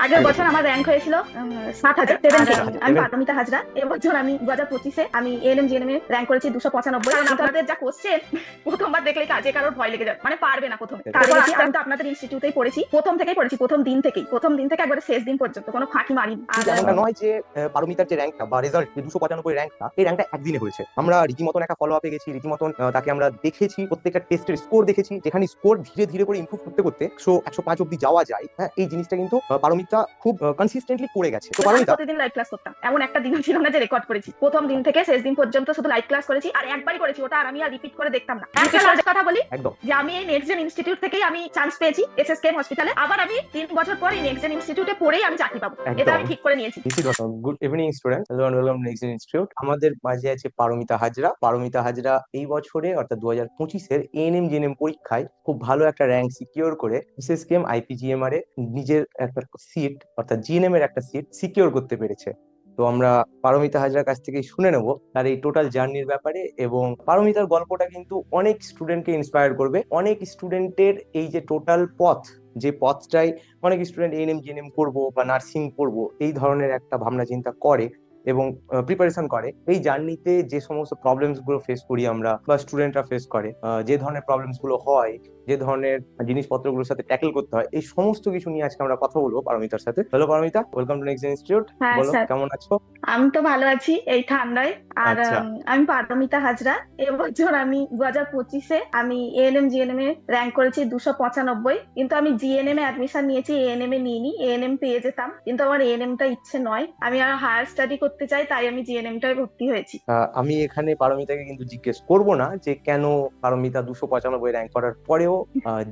আগের একদম। বছর আমার র্যাঙ্ক হয়েছিল 7,000 7K। আমি পারমিতা হাজরা। এবছর আমি 2025-এ আমি এএনএম জিএনএম এ র্যাঙ্ক করেছি 295। কারণ আপনাদের যা কোশ্চেন প্রথমবার দেখলেই কাজে কারোর ভয় লেগে যায়, মানে পারবে না প্রথমে। তারপর আমি তো আপনাদের ইনস্টিটিউটেই পড়েছি, প্রথম থেকেই পড়েছি, প্রথম দিন থেকে একবারে শেষ দিন পর্যন্ত কোনো ফাঁকি মারিনি। আর কিন্তু এমনটা নয় যে পারমিতার যে র্যাঙ্কটা বা রেজাল্ট, যে 295 র্যাঙ্কটা, এই র্যাঙ্কটা একদিনে হয়েছে। আমরা রীতিমতন একটা ফলো আপে গেছি, রীতিমতন তাকে আমরা দেখেছি, প্রত্যেকটা টেস্টের স্কোর দেখেছি, যেখানে স্কোর ধীরে ধীরে করে ইমপ্রুভ করতে করতে 105 অব্দি যাওয়া যায়। হ্যাঁ, এই জিনিসটা কিন্তু পারমিতা খুব কনসিস্টেন্টলি করে গেছে। তো আমি পারমিতা প্রতিদিন লাইভ ক্লাস করতাম, এমন একটা দিনও ছিল না যে রেকর্ড করেছি। প্রথম দিন থেকে শেষ দিন পর্যন্ত শুধু লাইভ ক্লাস করেছি, আর একবারই করেছি ওটা, আর আমি আর রিপিট করে দেখতাম না। একটা লাস্ট কথা বলি, একদম যে আমি এই নেক্সট জেন ইনস্টিটিউট থেকেই আমি চান্স পেয়েছি এসএসকেএম হসপিটালে। আবার আমি 3 বছর পর এই নেক্সট জেন ইনস্টিটিউটে পড়েই আমি চাকরি পাবো, এটা আমি ঠিক করে নিয়েছি। Good evening student, welcome next institute. আমাদের মাঝে আছে পারমিতা হাজরা। পারমিতা হাজরা এই বছরে অর্থাৎ 2025-এর এএনএম জিএনএম পরীক্ষায় খুব ভালো একটা র্যাঙ্ক সিকিউর করে এসএসকেএম আইপিজিএমআর এ নিজের একটা সিট অর্থাৎ জিএনএম এর একটা সিট সিকিউর করতে পেরেছে। তো আমরা পারমিতা হাজরার কাছ থেকে শুনে নেব তার এই টোটাল জার্নির ব্যাপারে, এবং পারমিতার গল্পটা কিন্তু অনেক স্টুডেন্টকে ইন্সপায়ার করবে। অনেক স্টুডেন্টের এই যে টোটাল পথ, যে পথটাই অনেক স্টুডেন্ট এএনএম জিএনএম করবো বা নার্সিং করবো এই ধরনের একটা ভাবনা চিন্তা করে এবং প্রিপারেশন করে, এই জার্নিতে যে সমস্ত প্রবলেমস গুলো ফেস করি আমরা বা স্টুডেন্টরা ফেস করে, যে ধরনের প্রবলেমস গুলো হয়, যে ধরনের জিনিসপত্রগুলোর সাথে ট্যাকেল করতে হয়, এই সমস্ত কিছু নিয়ে আজকে আমরা কথা বলবো পারমিতার সাথে। Hello Paramita, welcome to next institute. হ্যাঁ বলো, স্যার, কেমন আছো? আমি তো ভালো আছি এই ঠান্ডায়। আর আচ্ছা। আমি পারমিতা হাজরা। এবছর আমি 2025-এ আমি এএনএম জিএনএম এ র্যাঙ্ক করেছি 295, কিন্তু আমি জিএনএম এ অ্যাডমিশন নিয়েছি, এএনএম এ নিইনি। এএনএম পেয়ে যেতাম, কিন্তু আমার এএনএম টা ইচ্ছে নয়, আমি আর হায়ার স্টাডি করতে চাই, তাই আমি জিএনএম টায় ভর্তি হয়েছি। আমি এখানে পারমিতাকে কিন্তু জিজ্ঞেস করব না যে কেন পারমিতা 295 র্যাঙ্ক করার পরেও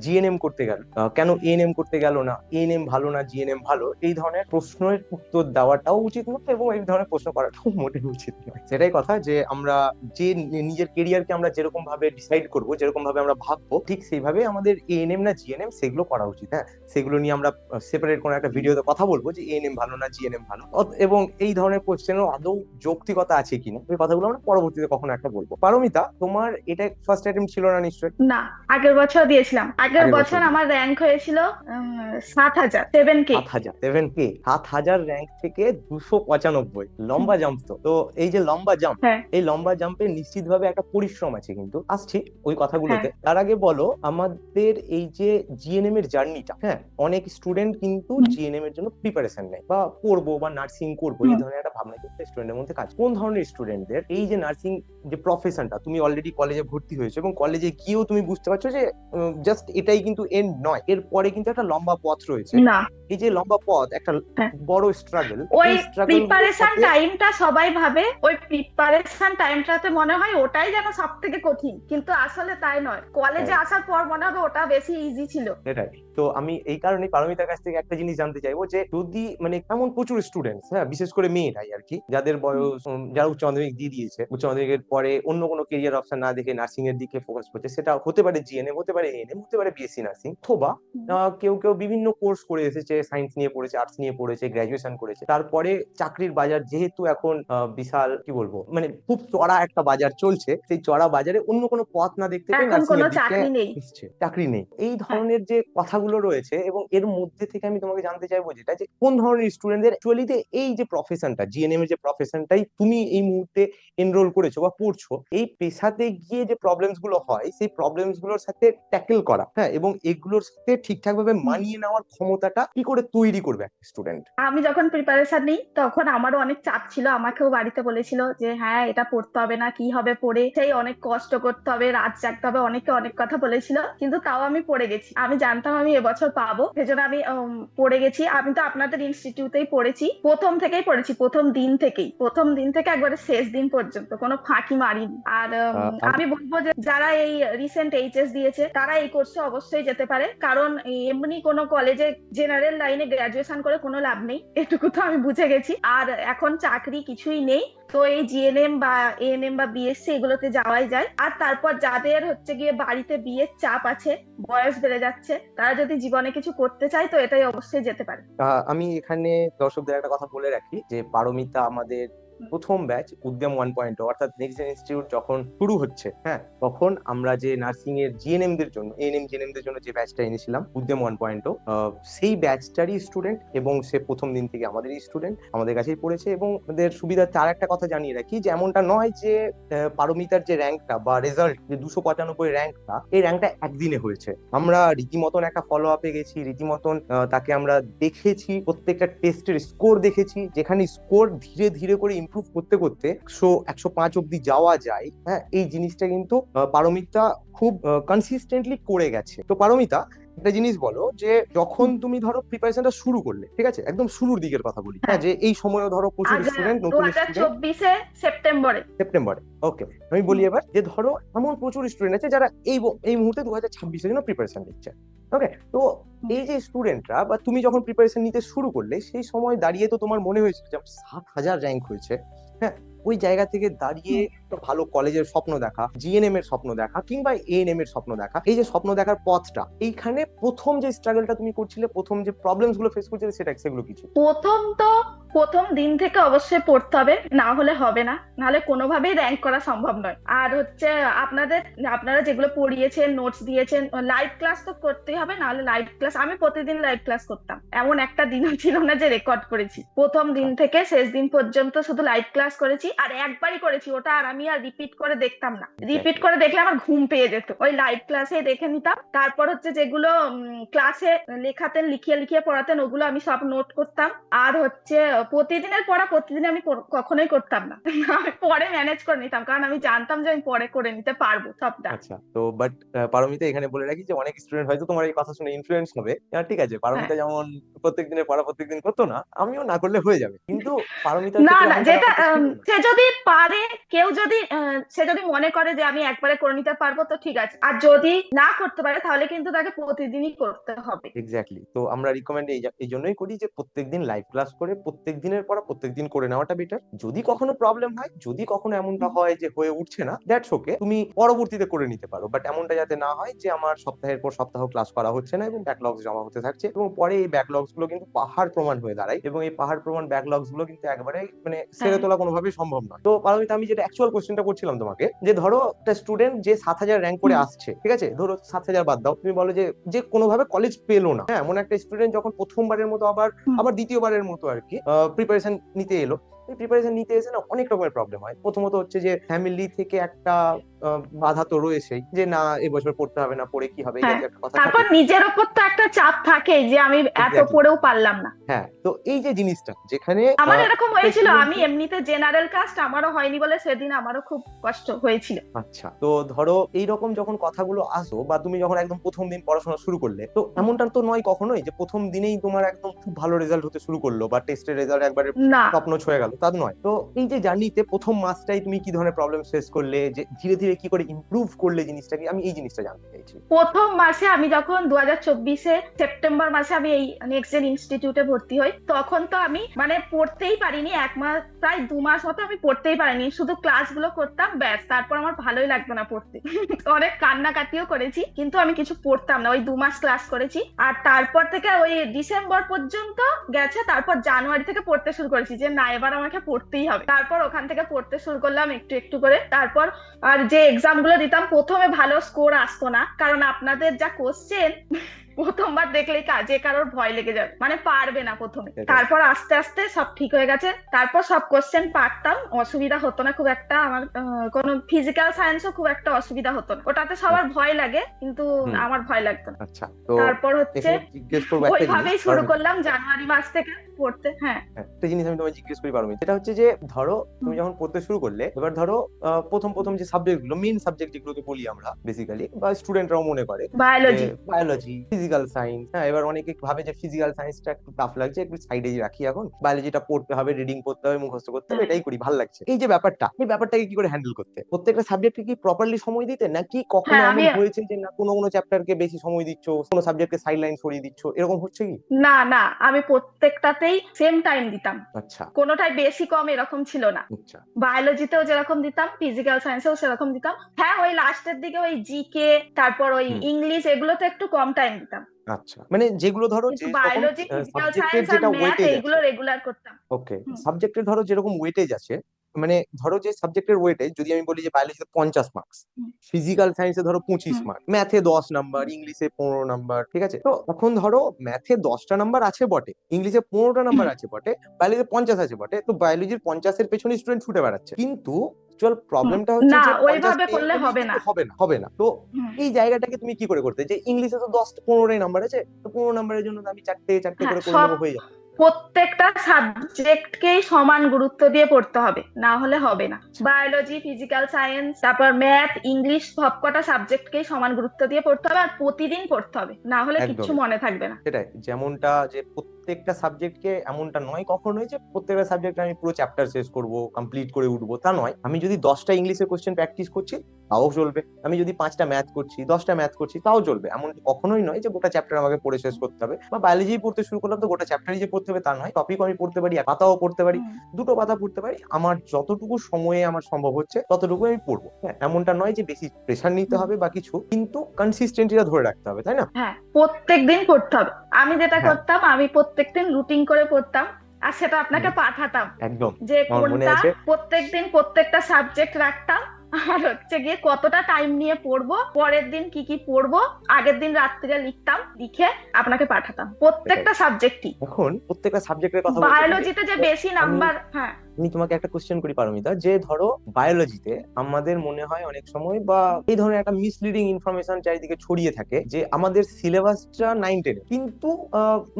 জিএনএম করতে গেল, কেন এএনএম করতে গেল না, এএনএম ভালো না জিএনএম ভালো, এই ধরনের প্রশ্নের উত্তর দেওয়াটাও উচিত নয় এবং এই ধরনের প্রশ্ন করাটাও মোটেই উচিত নয়। সেটাই কথা, যে আমরা যে নিজের কেরিয়ারকে আমরা যেরকম ভাবে ডিসাইড করব, যেরকম ভাবে আমরা ভাববো, ঠিক সেইভাবে আমাদের এএনএম না জিএনএম সেগুলো করা উচিত। হ্যাঁ, সেগুলো নিয়ে আমরা সেপারেট কোনো একটা ভিডিওতে কথা বলবো যে এএনএম ভালো না জিএনএম ভালো, এবং এই ধরনের কোশ্চেনের আদৌ যৌক্তিকতা আছে কিনা, এই কথাগুলো আমরা পরবর্তীতে কখনো একটা বলবো। পারমিতা, তোমার এটা ফার্স্ট অ্যাটেম্প্ট ছিল না নিশ্চয়ই? না, আগের বছর দিয়েছিলাম। আগের আগের বছর বছর দিলে আমার র্যাঙ্ক হয়েছিল 7,000 7K। 7,000, 7K, 7,000 র্যাঙ্ক থেকে 295, লম্বা জাম্প। তো তো এই যে লম্বা জাম্প, হ্যাঁ, এই লম্বা জাম্পে নিশ্চিতভাবে একটা পরিশ্রম আছে, কিন্তু আসছি ওই হ্যাঁ। কথাগুলোতে। তার আগে বলো আমাদের এই যে জিএনএম এর জার্নিটা, হ্যাঁ, অনেক স্টুডেন্ট কিন্তু হুম, জিএনএম এর জন্য প্রিপারেশন নেয় বা পড়বো বা নার্সিং করবো, এই হুম। ধরনের একটা ভাবনা কিন্তু স্টুডেন্টের মধ্যে কাজ। কোন ধরনের স্টুডেন্টদের এই যে নার্সিং যে প্রফেশনটা, তুমি অলরেডি কলেজে ভর্তি হয়েছো এবং কলেজে গিয়েও তুমি বুঝতে পারছো যে জাস্ট এটাই কিন্তু এন্ড নয়, এর পরে কিন্তু একটা লম্বা পথ রয়েছে। না, এই যে লম্বা পথ, একটা হ্যাঁ। বড় স্ট্রাগল, ওই এই স্ট্রাগল গুলোর প্রিপারেশন সাথে টাইমটা সবাই ভাবে, ওই প্রিপারেশন টাইমটাতে মনে হয় ওটাই যেন সব থেকে কঠিন, কিন্তু আসলে তাই নয়। কলেজে আসার পর মনে হবে ওটা বেশি ইজি ছিল। সেটাই। তো আমি এই কারণে পারমিতার কাছ থেকে একটা জিনিস জানতে চাইবো, যে যদি মানে এমন প্রচুর স্টুডেন্টস, হ্যাঁ, বিশেষ করে মেয়েরাই আর কি, যাদের বয়স যারা উচ্চ মাধ্যমিক দিয়ে দিয়েছে, উচ্চ মাধ্যমিকের পরে অন্য কোনো কেরিয়ার অপশন না দেখে নার্সিং এর দিকে ফোকাস করছে, সেটা হতে পারে জিএনএম, হতে পারে এএনএম, হতে পারে বিএসসি নার্সিং, অথবা কেউ কেউ বিভিন্ন কোর্স করে এসেছে, সায়েন্স নিয়ে পড়েছে, আর্টস নিয়ে পড়েছে, গ্রাজুয়েশন করেছে, তারপরে চাকরির বাজার যেহেতু এখন বিশাল, কি বলবো, মানে খুব চড়া একটা বাজার চলছে, সেই চড়া বাজারে অন্য কোনো পথ না দেখতে পেয়ে এখন নার্সিং কোনো এর দিকে চাকরি নেই। এসছে, চাকরি নেই, এই হ্যাঁ, ধরনের যে কথাগুলো রয়েছে। এবং এর মধ্যে থেকে আমি তোমাকে জানতে চাইবো যেটা, যে কোন ধরনের স্টুডেন্টদের অ্যাকচুয়ালিতে এই যে প্রফেশনটা, জিএনএম এর যে প্রফেশনটাই তুমি এই মুহূর্তে এনরোল করেছো বা পড়ছো, এই পেশাতে গিয়ে যে প্রবলেমস গুলো হয়, সেই প্রবলেমস গুলোর সাথে ট্যাকেল করা, হ্যাঁ, এবং এগুলোর সাথে ঠিকঠাক ভাবে মানিয়ে নেওয়ার ক্ষমতাটা কি করে তৈরি করবে একটা স্টুডেন্ট? আমি যখন প্রিপারেশন নিই তখন আমারও অনেক চাপ ছিল। আমাকেও বাড়িতে বলেছিল যে হ্যাঁ, এটা পড়তে হবে না, কি হবে পড়ে, সেই অনেক কষ্ট করতে হবে, রাত জাগতে হবে, অনেকে অনেক কথা বলেছিল, কিন্তু তাও আমি পড়ে গেছি। আমি জানতাম আমি এবছর পাবো, সেজন্য আমি পড়ে গেছি। আমি তো আপনাদের ইনস্টিটিউটেই পড়েছি, প্রথম থেকেই পড়েছি, প্রথম দিন থেকে একবারে শেষ দিন পর্যন্ত কোনো ফাঁকি মারিনি। আর আমি বলবো যে যারা এই রিসেন্ট এইচএস দিয়েছে তারা এই কোর্সে অবশ্যই যেতে পারে, কারণ এমনি কোনো কলেজে জেনারেল লাইনে গ্রাজুয়েশন করে কোনো লাভ নেই, এটুকু তো আমি বুঝে গেছি। আর এখন চাকরি কিছুই নেই, তো এই জিএনএম বা এএনএম বা বিএসসি এগুলোতে যাওয়াই যায়। আর তারপর যাদের হচ্ছে গিয়ে বাড়িতে বিয়ের চাপ আছে, বয়স বেড়ে যাচ্ছে, তারা যদি জীবনে কিছু করতে চায় তো এটাই অবশ্যই যেতে পারে। আমি এখানে দর্শকদের একটা কথা বলে রাখি, যে পারমিতা আমাদের প্রথম ব্যাচ উদ্যম 1.0 অর্থাৎ নেক্সট জেন ইনস্টিটিউট যখন শুরু হচ্ছে, হ্যাঁ, তখন আমরা যে নার্সিং এর জিএনএম দের জন্য, এএনএম জিএনএম দের জন্য যে ব্যাচটা এনেছিলাম উদ্যম 1.0, সেই ব্যাচটারই স্টুডেন্ট, এবং সে প্রথম দিন থেকে আমাদেরই স্টুডেন্ট, আমাদের কাছেই পড়েছে। এবং আমাদের সুবিধা তার একটা কথা জানিয়ে রাখি যে এমনটা নয় যে পারমিতার যে র্যাঙ্কটা বা রেজাল্ট, যে 295 র্যাঙ্কটা, এই র্যাঙ্কটা একদিনে হয়েছে। আমরা রীতিমতন একটা ফলো আপে গেছি, রীতিমতন তাকে আমরা দেখেছি, প্রত্যেকটা টেস্টের স্কোর দেখেছি, যেখানে স্কোর ধীরে ধীরে করে ইমপ্রুভ করতে করতে 105 অব্দি যাওয়া যায়। হ্যাঁ, এই জিনিসটা কিন্তু পারমিতা খুব কনসিস্টেন্টলি করে গেছে। তো পারমিতা, একটা জিনিস বলো যে যখন তুমি ধরো প্রিপারেশনটা শুরু করলে, ঠিক আছে, একদম শুরুর দিকের কথা বলি, হ্যাঁ, হ্যাঁ, যে এই সময়ও ধরো প্রচুর আজ স্টুডেন্ট, দু নতুন হাজার স্টুডেন্ট, চব্বিশে সেপ্টেম্বরে। সেপ্টেম্বরে, ওকে, আমি বলি এবার যে ধরো এমন প্রচুর স্টুডেন্ট আছে যারা এই মুহূর্তে 2026-এর জন্য প্রিপারেশন নিচ্ছে। ওকে, তো এই যে স্টুডেন্টরা বা তুমি যখন প্রিপারেশন নিতে শুরু করলে, সেই সময় দাঁড়িয়ে তো তোমার মনে হয়েছিল যে 7,000 র্যাঙ্ক হয়েছে, হ্যাঁ, ওই জায়গা থেকে দাঁড়িয়ে তো ভালো কলেজের স্বপ্ন দেখা, জিএনএম এর স্বপ্ন দেখা, কিংবা এএনএম এর স্বপ্ন দেখা, এই যে স্বপ্ন দেখার পথটা, এইখানে প্রথম যে স্ট্রাগলটা তুমি করছিলে, প্রথম যে প্রবলেমস গুলো ফেস করছিলে, সেগুলো কিছু? প্রথম দিন থেকে অবশ্যই পড়তে হবে, না হলে হবে না, নাহলে কোনোভাবেই র্যাঙ্ক করা সম্ভব নয়। আর হচ্ছে আপনারা যেগুলো পড়িয়েছেন, নোটস দিয়েছেন, লাইভ ক্লাস তো করতেই হবে, নাহলে লাইভ ক্লাস, আমি প্রতিদিন লাইভ ক্লাস করতাম, এমন একটা দিনও ছিল না যে রেকর্ড করেছি। প্রথম দিন থেকে শেষ দিন পর্যন্ত শুধু লাইভ ক্লাস করেছি, আর একবারই করেছি ওটা, আর আমি আর রিপিট করে দেখতাম না। রিপিট করে দেখলে আমার ঘুম পেয়ে যেত, ওই লাইভ ক্লাসে দেখে নিতাম। তারপর হচ্ছে যেগুলো ক্লাসে লেখাতেন, লিখিয়ে লিখিয়ে পড়াতেন, ওগুলো আমি সব নোট করতাম। আর হচ্ছে প্রতিদিনের পড়া প্রতিদিন আমি কখনোই করতাম না। আমি পরে ম্যানেজ করে নিতাম, কারণ আমি জানতাম যে আমি পরে করে নিতে পারবো সবটা। আচ্ছা, তো বাট পারমিতা, এখানে বলে রাখি যে অনেক স্টুডেন্ট হয়তো তোমার এই কথা শুনে ইনফ্লুয়েন্স হবে। ঠিক আছে, হ্যাঁ, পারমিতা যেমন প্রত্যেক দিনের পড়া প্রত্যেক দিন করতো না, আমিও না করলে হয়ে যাবে, কিন্তু পারমিতার না ক্ষেত্রে না, এমনটা যেটা ব্যাপারটা ছিল না। সে যদি পারে, কেউ যদি সে যদি মনে করে যে আমি একবারে করে নিতে পারবো, তো ঠিক আছে। আর যদি না করতে পারে, তাহলে কিন্তু তাকে প্রতিদিনই করতে হবে। এক্স্যাক্টলি, তো আমরা রিকমেন্ড এই জন্যই করি যে প্রত্যেকদিন লাইভ ক্লাস করে প্রত্যেক দিনের পড়া প্রত্যেকদিন করে নেওয়াটা বেটার। যদি কখনো প্রবলেম হয়, যদি কখনো এমনটা হয় যে হয়ে উঠছে না, দ্যাটস ওকে, তুমি পরবর্তীতে করে নিতে পারো, বাট এমনটা যাতে না হয় যে আমার সপ্তাহের পর সপ্তাহ ক্লাস করা হচ্ছে না এবং ব্যাকলগস জমা হতে থাকছে, এবং পরে এই ব্যাকলগস গুলো কিন্তু পাহাড় প্রমাণ হয়ে দাঁড়ায়, এবং এই পাহাড় প্রমাণ ব্যাকলগস গুলো কিন্তু একবারে মানে হ্যাঁ। ছেড়ে তোলা কোনোভাবেই সম্ভব নয়। তো পারমিতা, আমি যেটা অ্যাকচুয়াল কোশ্চেনটা করছিলাম তোমাকে, যে ধরো একটা স্টুডেন্ট যে 7,000 র্যাঙ্ক করে হুম, আসছে, ঠিক আছে, ধরো 7,000 বাদ দাও, তুমি বলো যে যে কোনোভাবে কলেজ পেলো না, হ্যাঁ, এমন একটা স্টুডেন্ট যখন প্রথমবারের মতো আবার হুম। আবার দ্বিতীয়বারের মতো আর কি প্রিপারেশন নিতে এলো, এই প্রিপারেশন নিতে এসে না অনেক রকমের প্রবলেম হয়। প্রথমত হচ্ছে যে ফ্যামিলি থেকে একটা বাধা তো রয়েছেই, যে না এবছর পড়তে হবে না, পড়ে কি হবে, এই হ্যাঁ, জাতীয় একটা কথা থাকে। তারপর নিজের ওপর তো একটা চাপ থাকে যে আমি এত এক্স্যাক্টলি, পড়েও পারলাম না। হ্যাঁ, তো এই যে জিনিসটা যেখানে আমার এরকম একটা হয়েছিল, আমি স্টুডেন্টকে, এমনিতে জেনারেল কাস্ট, আমারও হয়নি বলে সেদিন আমারও খুব কষ্ট হয়েছিল। আচ্ছা, তো ধরো এইরকম যখন কথাগুলো আসো, বা তুমি যখন একদম প্রথম দিন পড়াশোনা শুরু করলে, তো এমনটা তো নয় কখনোই যে প্রথম দিনেই তোমার একদম খুব ভালো রেজাল্ট হতে শুরু করলো, বা টেস্টের রেজাল্ট একবারে না, স্বপ্ন ছুঁয়ে গেল, তা নয়। তো এই যে জার্নিতে প্রথম মাসটাই তুমি কি ধরনের প্রবলেম ফেস করলে, যে ধীরে ধীরে কি করে ইমপ্রুভ করলে জিনিসটাকে, আমি এই জিনিসটা জানতে চাইছি। প্রথম মাসে আমি যখন 2024-এ সেপ্টেম্বর মাসে আমি এই নেক্সট জেন ইনস্টিটিউটে ভর্তি হই, তখন তো আমি মানে পড়তেই পারিনি, 1 মাস প্রায় 2 মাস মতো আমি পড়তেই পারিনি, শুধু ক্লাসগুলো করতাম, ব্যাস। তারপর আমার ভালোই লাগতো না পড়তে। অনেক কান্নাকাটিও করেছি, কিন্তু আমি কিছু পড়তাম না, ওই 2 মাস ক্লাস করেছি। আর তারপর থেকে ওই ডিসেম্বর পর্যন্ত গেছে, তারপর জানুয়ারি থেকে পড়তে শুরু করেছি যে না, এবার আমাকে পড়তেই হবে। তারপর ওখান থেকে পড়তে শুরু করলাম একটু একটু করে। তারপর আর যে এক্সাম গুলো দিতাম, প্রথমে ভালো স্কোর আসতো না, কারণ আপনাদের যা কোশ্চেন, প্রথমবার দেখলেই যে কারোর ভয় লেগে যাবে, মানে পারবে না প্রথমে। সেটাই। তারপর আস্তে আস্তে সব ঠিক হয়ে গেছে, তারপর সব কোশ্চেন পারতাম, অসুবিধা হতো না খুব একটা আমার। কোনো ফিজিক্যাল সায়েন্সও খুব একটা অসুবিধা হতো না, ওটাতে সবার ভয় লাগে, কিন্তু হুম, আমার ভয় লাগতো না। আচ্ছা, তো তারপর হচ্ছে এখানে জিজ্ঞেস করবো একটা জিনিস, ওইভাবেই শুরু কারণ করলাম জানুয়ারি মাস থেকে পড়তে। হ্যাঁ। হ্যাঁ, একটা জিনিস আমি তোমায় জিজ্ঞেস করি পারো, সেটা হচ্ছে যে ধরো তুমি হুম। যখন পড়তে শুরু করলে, এবার ধরো প্রথম প্রথম যে সাবজেক্ট গুলো, মেইন সাবজেক্ট যেগুলোকে বলি আমরা বেসিক্যালি, বা স্টুডেন্টরাও মনে করে যে বায়োলজি। বায়োলজি, ফিজিক্যাল সায়েন্স, হ্যাঁ, এবার অনেকে ভাবে যে ফিজিক্যাল সায়েন্সটা একটু টাফ লাগছে, একটু সাইডে রাখি, এখন বায়োলজিটা পড়তে হবে, রিডিং পড়তে হবে, মুখস্থ করতে হবে, হ্যাঁ, এটাই করি, ভালো লাগছে। এই যে ব্যাপারটা, এই ব্যাপারটাকে কি করে হ্যান্ডেল করতে, প্রত্যেকটা সাবজেক্টকে কি প্রপারলি সময় দিতে, নাকি কখনো হ্যাঁ, এমন হয়েছে যে না কোনো কোনো চ্যাপ্টারকে বেশি সময় দিচ্ছ, কোনো সাবজেক্টকে সাইড লাইন সরিয়ে দিচ্ছ, এরকম হচ্ছে কি? না না, আমি প্রত্যেকটাতেই সেম টাইম দিতাম, আচ্ছা, কোনোটাই বেশি কম এরকম ছিল না। আচ্ছা, বায়োলজিতেও যেরকম দিতাম, ফিজিক্যাল সায়েন্সেও সেরকম দিতাম। হ্যাঁ, ওই লাস্টের দিকে ওই জিকে, তারপর ওই হুম, ইংলিশ, এগুলোতে একটু কম টাইম দিতাম। আচ্ছা, মানে যেগুলো ধরো কিন্তু যে রকম বায়োলজি, ফিজিক্যাল সাবজেক্টের সায়েন্স আর যেটা ম্যাথ ওয়েটেজ এইগুলো আছে, রেগুলার করতাম। ওকে, হুম। সাবজেক্টের ধরো যেরকম ওয়েটেজ আছে, মানে ধরো যে সাবজেক্টের ওয়েটে যদি আমি বলি যে বায়োলজিতে 50 মার্কস, হুম, ফিজিক্যাল সায়েন্সে ধরো 25 হুম, মার্ক, ম্যাথে 10 নাম্বার, ইংলিশে 15 নাম্বার, ঠিক আছে? তো এখন ধরো ম্যাথে 10টা নাম্বার আছে বটে, ইংলিশে 15টা নাম্বার হুম, আছে বটে, বায়োলজিতে 50 আছে বটে, তো বায়োলজির 50-এর পেছনে স্টুডেন্ট ছুটে বেড়াচ্ছে, কিন্তু চল হুম। প্রবলেমটা হচ্ছে না, যে 50 ওইভাবে পেয়ে করলে গেলেই হবে না। কিন্তু হবে না তো হুম। এই জায়গাটাকে তুমি কি করে করতে, যে ইংলিশে তো 10-15টাই নাম্বার আছে, তো 15 নাম্বারের জন্য তো আমি চারটে চারটে হ্যাঁ, করে করে নেবো, হয়ে যাবে। প্রত্যেকটা সাবজেক্টকেই সমান গুরুত্ব দিয়ে পড়তে হবে, না হলে হবে না। বায়োলজি, ফিজিক্যাল সায়েন্স, তারপর ম্যাথ, ইংলিশ, সবকটা সাবজেক্টকেই সমান গুরুত্ব দিয়ে পড়তে হবে, আর প্রতিদিন পড়তে হবে, না হলে কিচ্ছু একদমই মনে থাকবে না। সেটাই, যেমনটা যে প্রত্যেকটা সাবজেক্টকে এমনটা নয় কখনোই যে প্রত্যেকটা সাবজেক্ট আমি পুরো চ্যাপ্টার শেষ করব, কমপ্লিট করে উঠবো, তা নয়। আমি যদি 10টা ইংলিশের কোশ্চেন প্র্যাকটিস করছি তাও চলবে, আমি যদি 5টা ম্যাথ করছি, 10টা ম্যাথ করছি তাও চলবে, এমন কখনোই নয় যে গোটা চ্যাপ্টার আমাকে পড়ে শেষ করতে হবে, বা বায়োলজি পড়তে শুরু করলাম তো গোটা চ্যাপ্টারই যে পড়তে হবে তা নয়, টপিক আমি পড়তে পারি, এক পাতাও পড়তে পারি, হুম, দুটো পাতা পড়তে পারি, আমার যতটুকু সময়ে আমার সম্ভব হচ্ছে ততটুকু আমি পড়বো। হ্যাঁ, এমনটা নয় যে বেশি প্রেশার নিতে হুম। হবে বা কিছু, কিন্তু কনসিস্টেন্সিটা ধরে রাখতে হবে, তাই না? হ্যাঁ, প্রত্যেক দিন পড়তে হবে। আমি যেটা হ্যাঁ। করতাম, আমি প্রত্যেকদিন রুটিন করে পড়তাম, আর সেটা আপনাকে হুম, পাঠাতাম, একদম। যে আমার মনে কোনটা আছে। প্রত্যেকদিন প্রত্যেকটা সাবজেক্ট রাখতাম, আর হচ্ছে গিয়ে কতটা টাইম নিয়ে পড়বো, পরের দিন কি কি পড়বো, আগের দিন রাত্রিরে লিখতাম, লিখে আপনাকে পাঠাতাম সেটাই, প্রত্যেকটা সাবজেক্টই। এখন প্রত্যেকটা সাবজেক্টের কথা বলতে গেলে বায়োলজিতে যে তো বেশি আমি নাম্বার, হ্যাঁ। আমি তোমাকে একটা কোশ্চেন করি পারমিতা, যে ধরো বায়োলজিতে আমাদের মনে হয় অনেক সময় বা এই ধরনের একটা মিসলিডিং ইনফরমেশন চারিদিকে ছড়িয়ে থাকে যে আমাদের সিলেবাসটা 9-10, কিন্তু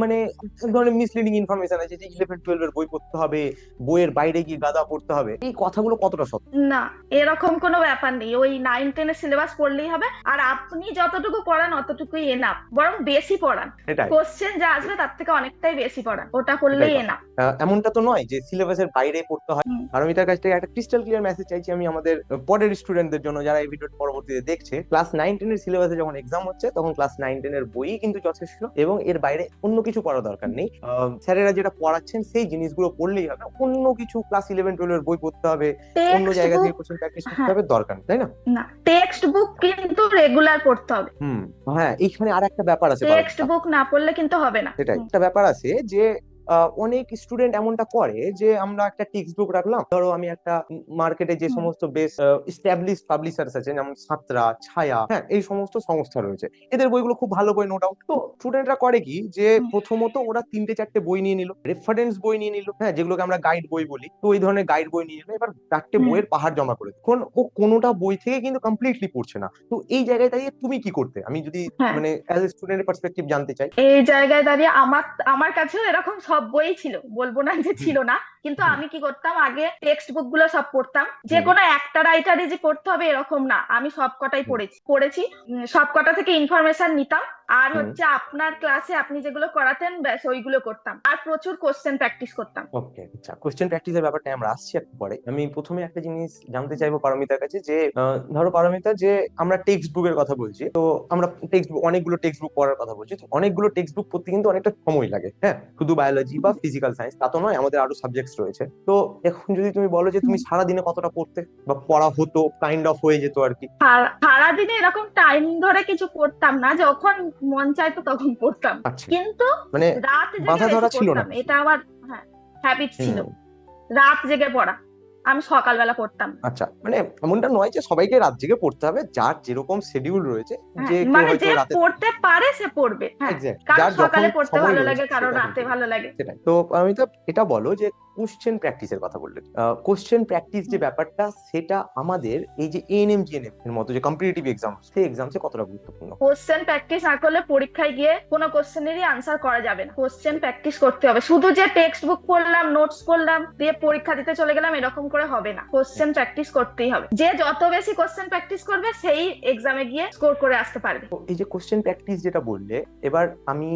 মানে এক ধরনের মিসলিডিং ইনফরমেশন আছে যে 11-12 এর বই পড়তে হবে, বইয়ের বাইরে গিয়ে গাদা পড়তে হবে, এই কথাগুলো কতটা সত্য? না, এরকম কোনো ব্যাপার নেই, ওই 9-10 সিলেবাস পড়লেই হবে, আর আপনি যতটুকু পড়ান অতটুকুই এনাফ, বরং বেশি পড়ান। সেটাই, কোশ্চেন যা আসবে তার থেকে অনেকটাই বেশি পড়ান, ওটা সেটাই করলেই কথা। এনাফ। এমনটা তো নয় যে সিলেবাসের বাইরে পড়তে হয়। পারমিতার কাছ থেকে একটা ক্রিস্টাল ক্লিয়ার মেসেজ চাইছি আমি আমাদের পরের স্টুডেন্টদের জন্য, যারা এই ভিডিওটা পরবর্তীতে দেখছে। ক্লাস 9-10 এর সিলেবাসে যখন এক্সাম হচ্ছে তখন ক্লাস 9-10 এর বই কিন্তু যথেষ্ট, এবং এর বাইরে অন্য কিছু পড়া দরকার নেই। স্যারেরা যেটা পড়াচ্ছেন সেই জিনিসগুলো পড়লেই হবে, অন্য কিছু ক্লাস 11-12 এর বই পড়তে হবে, অন্য টেক্সট জায়গা বুক, থেকে কোশ্চেন প্র্যাকটিস করতে হ্যাঁ, হবে, দরকার নেই, তাই না? না, টেক্সট বুক কিন্তু রেগুলার পড়তে হবে। হুম। হ্যাঁ, এইখানে আর একটা ব্যাপার আছে টেক্সট পারমিতা। বুক না পড়লে কিন্তু হবে না। সেটাই, একটা ব্যাপার আছে যে অনেক স্টুডেন্ট এমনটা করে যে আমরা একটা টেক্সট বুক রাখলাম, ধরো আমি একটা মার্কেটে যে হুম, সমস্ত বেশ এস্টাবলিশ পাবলিশার্স আছে, যেমন সাঁতরা, ছায়া, হ্যাঁ, এই সমস্ত সংস্থা রয়েছে, এদের বইগুলো খুব ভালো বই, নো ডাউট। তো স্টুডেন্টরা করে কি, যে হুম, প্রথমত ওরা 3-4টে বই নিয়ে নিল, রেফারেন্স বই নিয়ে নিল, হ্যাঁ, যেগুলোকে আমরা গাইড বই বলি, তো ওই ধরনের গাইড বই নিয়ে নিল, এবার 4টে হুম। বইয়ের পাহাড় জমা করে দিল। এখন ও কোনোটা বই থেকে কিন্তু কমপ্লিটলি পড়ছে না, তো এই জায়গায় দাঁড়িয়ে তুমি কি করতে, আমি যদি হ্যাঁ, মানে অ্যাজ এ স্টুডেন্টের পার্সপেক্টিভ জানতে চাই। এই জায়গায় দাঁড়িয়ে আমার আমার কাছেও এরকম সব বই ছিল, বলবো না যে হুম, ছিল না, কিন্তু হুম, আমি কি করতাম, আগে টেক্সট বুক গুলো সব পড়তাম, যে হুম, কোনো একটা রাইটারই যে পড়তে হবে এরকম না, আমি সব কটাই হুম, পড়েছি। সব কটা থেকে ইনফরমেশন নিতাম, আর হুম। হচ্ছে আপনার ক্লাসে আপনি যেগুলো করাতেন ব্যাস ওইগুলো করতাম, আর প্রচুর কোশ্চেন প্র্যাকটিস করতাম। ওকে, আচ্ছা, কোশ্চেন প্র্যাকটিসের ব্যাপারটা আমরা আসছি একটু পরে। আমি প্রথমে একটা জিনিস জানতে চাইবো পারমিতার কাছে, যে ধরো পারমিতা, যে আমরা টেক্সট বুকের কথা বলছি, তো আমরা টেক্সট বুক, অনেকগুলো টেক্সট বুক পড়ার কথা বলছি, তো অনেকগুলো টেক্সট বুক পড়তে কিন্তু অনেকটা সময় লাগে, হ্যাঁ, শুধু বায়োলজি বা ফিজিক্যাল সায়েন্স তা তো নয়, আমাদের আরো সাবজেক্টস রয়েছে। তো এখন যদি তুমি বলো যে তুমি সারাদিনে কতটা পড়তে বা পড়া হতো, কাইন্ড অফ হয়ে যেত আর কি। সারাদিনে এরকম টাইম ধরে কিছু পড়তাম না, যখন মন চাইতো তখন পড়তাম, আচ্ছা, কিন্তু মানে রাত জেগে বাধা বেশি ধরা ছিল না পড়তাম, কিছু। এটা আমার, হ্যাঁ, হ্যাবিট ছিল, হুম। রাত জেগে পড়া। আমি সকালবেলা পড়তাম না। আচ্ছা, মানে এমনটা নয় যে সবাইকে রাত জেগে পড়তে হবে, যার যেরকম শিডিউল রয়েছে, হ্যাঁ, যে কেউ মানে হয়তো যে রাতে। পড়তে পারে সে পড়বে, হ্যাঁ, এক্স্যাক্ট, কারো যার যখন সকালে পড়তে সময় ভালো রয়েছে লাগে, কারো সেটা রাতে করতে পারে। ভালো লাগে। সেটাই তো। আমি তো এটা বলো যে কোশ্চেন প্র্যাকটিসের কথা বললে, কোশ্চেন প্র্যাকটিস যে ব্যাপারটা, সেটা আমাদের এই যে এএনএম জিএনএম এর মতো যে কম্পিটিটিভ এক্সাম, সেই এক্সামসে কতটা গুরুত্বপূর্ণ? কোশ্চেন প্র্যাকটিস না করলে পরীক্ষায় গিয়ে কোনো কোশ্চেনেরই আনসার করা যাবে না, কোশ্চেন প্র্যাকটিস করতে হবে। শুধু যে টেক্সট বুক পড়লাম, নোটস করলাম, দিয়ে পরীক্ষা দিতে চলে গেলাম, এরকম করে হবে না, কোশ্চেন প্র্যাকটিস করতেই হবে। যে যত বেশি কোশ্চেন প্র্যাকটিস করবে সেই এক্সামে গিয়ে স্কোর করে আসতে পারবে। তো এই যে কোশ্চেন প্র্যাকটিস যেটা বললে, এবার আমি